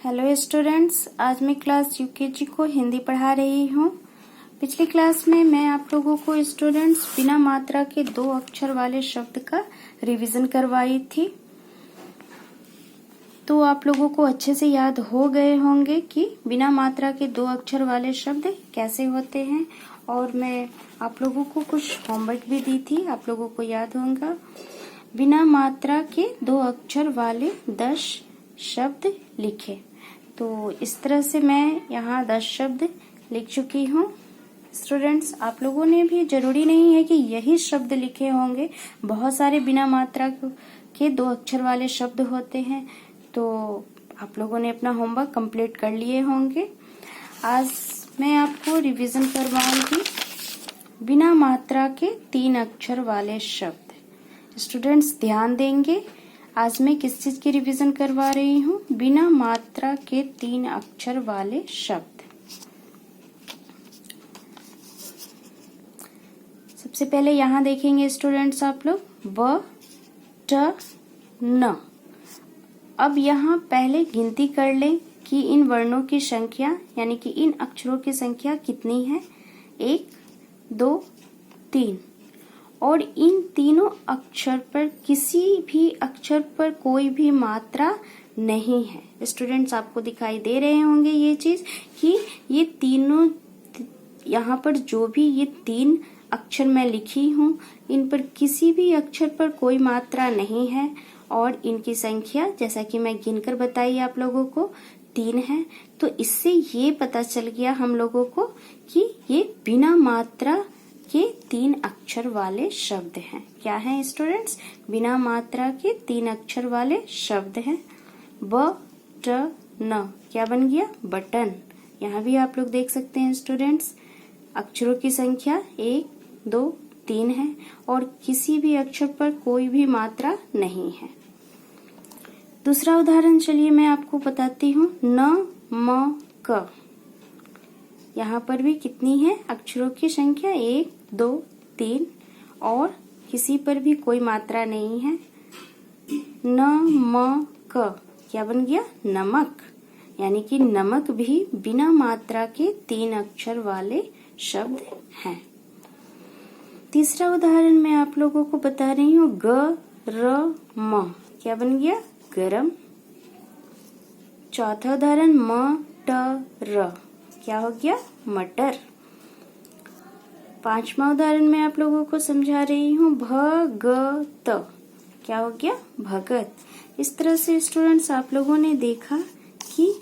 Hello students, आज मैं class UKG को हिंदी पढ़ा रही हूँ। पिछली क्लास में मैं आप लोगों को स्टूडेंट्स बिना मात्रा के 2 अक्षर वाले शब्द का रिवीजन करवाई थी। तो आप लोगों को अच्छे से याद हो गए होंगे कि बिना मात्रा के 2 अक्षर वाले शब्द कैसे होते हैं। और मैं आप लोगों को कुछ होमवर्क भी दी थी, आप लोगों को याद होगा। बिना मात्रा के 2 अक्षर वाले 10 शब्द लिखे। तो इस तरह से मैं यहाँ 10 शब्द लिख चुकी हूँ। स्टूडेंट्स, आप लोगों ने भी, जरूरी नहीं है कि यही शब्द लिखे होंगे, बहुत सारे बिना मात्रा के 2 अक्षर वाले शब्द होते हैं। तो आप लोगों ने अपना होमवर्क कंप्लीट कर लिए होंगे। आज मैं आपको रिवीजन करवाऊंगी बिना मात्रा के 3 अक्षर वाले शब्द। स्टूडेंट्स ध्यान देंगे, आज मैं किस चीज की रिवीजन करवा रही हूँ? बिना मात्रा के 3 अक्षर वाले शब्द। सबसे पहले यहाँ देखेंगे स्टूडेंट्स आप लोग ब, ट, न। अब यहाँ पहले गिनती कर लें कि इन वर्णों की संख्या यानी कि इन अक्षरों की संख्या कितनी है। 1, 2, 3। और इन तीनों अक्षर पर किसी भी अक्षर पर कोई भी मात्रा नहीं है। स्टूडेंट्स, आपको दिखाई दे रहे होंगे ये चीज कि ये तीनों, यहाँ पर जो भी ये 3 अक्षर मैं लिखी हूँ, इन पर किसी भी अक्षर पर कोई मात्रा नहीं है। और इनकी संख्या जैसा कि मैं गिनकर बताई आप लोगों को 3 है। तो इससे ये पता चल गया हम लोगों को कि ये बिना मात्रा के 3 अक्षर वाले शब्द हैं। क्या हैं स्टूडेंट्स? बिना मात्रा के 3 अक्षर वाले शब्द हैं। ब, ट, न। क्या बन गया? बटन। यहाँ भी आप लोग देख सकते हैं स्टूडेंट्स, अक्षरों की संख्या 1, 2, 3 है और किसी भी अक्षर पर कोई भी मात्रा नहीं है। दूसरा उदाहरण चलिए मैं आपको बताती हूँ। न, म, क। यहाँ पर भी कितनी है अक्षरों की संख्या? 1, 2, 3 और किसी पर भी कोई मात्रा नहीं है। न, म, क। क्या बन गया? नमक। यानी कि नमक भी बिना मात्रा के 3 अक्षर वाले शब्द हैं। तीसरा उदाहरण मैं आप लोगों को बता रही हूँ। ग, र, म। क्या बन गया? गरम। चौथा उदाहरण म, ट, र। क्या हो गया? मटर। 5वां उदाहरण मैं आप लोगों को समझा रही हूँ। भ, ग, त। क्या हो गया? भगत। इस तरह से स्टूडेंट्स आप लोगों ने देखा कि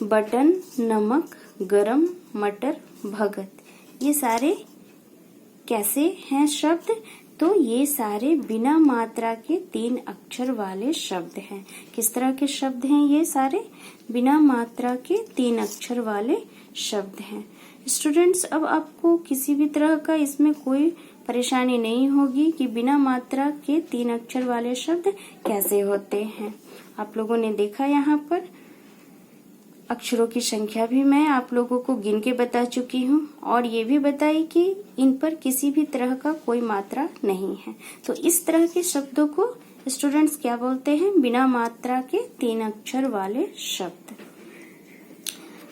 बटन, नमक, गरम, मटर, भगत, ये सारे कैसे हैं शब्द? तो ये सारे बिना मात्रा के 3 अक्षर वाले शब्द हैं। किस तरह के शब्द हैं ये सारे? बिना मात्रा के 3 अक्षर वाले शब्द हैं। स्टूडेंट्स, अब आपको किसी भी तरह का इसमें कोई परेशानी नहीं होगी कि बिना मात्रा के 3 अक्षर वाले शब्द कैसे होते हैं। आप लोगों ने देखा यहाँ पर अक्षरों की संख्या भी मैं आप लोगों को गिन के बता चुकी हूँ और ये भी बताई कि इन पर किसी भी तरह का कोई मात्रा नहीं है। तो इस तरह के शब्दों को स्टूडेंट्स क्या बोलते हैं? बिना मात्रा के 3 अक्षर वाले शब्द।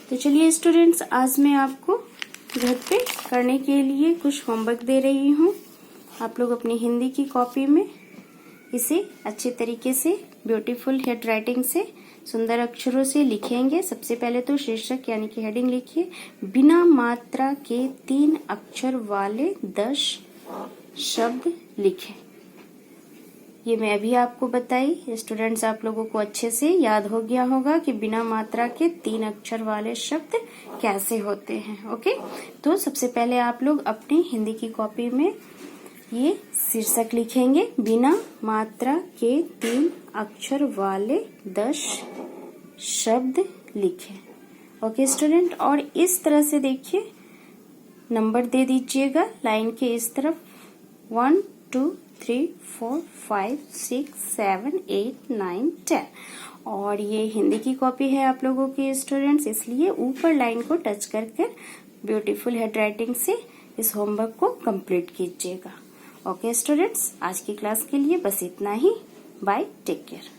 तो चलिए स्टूडेंट्स, आज मैं आपको घर पे करने के लिए कुछ होमवर्क दे रही हूँ। आप लोग अपनी हिंदी की कॉपी में इसे अच्छे तरीके से ब्यूटीफुल हैंड राइटिंग से सुंदर अक्षरों से लिखेंगे। सबसे पहले तो शीर्षक यानी कि हेडिंग लिखिए, बिना मात्रा के 3 अक्षर वाले 10 शब्द लिखें। ये मैं अभी आपको बताई। स्टूडेंट्स, आप लोगों को अच्छे से याद हो गया होगा कि बिना मात्रा के 3 अक्षर वाले शब्द कैसे होते हैं। ओके, तो सबसे पहले आप लोग अपनी हिंदी की कॉपी में ये शीर्षक लिखेंगे, बिना मात्रा के 3 अक्षर वाले 10 शब्द लिखें। ओके स्टूडेंट, और इस तरह से देखिए नंबर दे दीजिएगा लाइन के इस तरफ 1, 2, 3, 4, 5, 6, 7, 8, 9, 10। और ये हिंदी की कॉपी है आप लोगों की स्टूडेंट्स, इसलिए ऊपर लाइन को टच करके ब्यूटीफुल हैंड राइटिंग से इस होमवर्क को कंप्लीट कीजिएगा। ओके स्टूडेंट्स, आज की क्लास के लिए बस इतना ही। Bye, take care.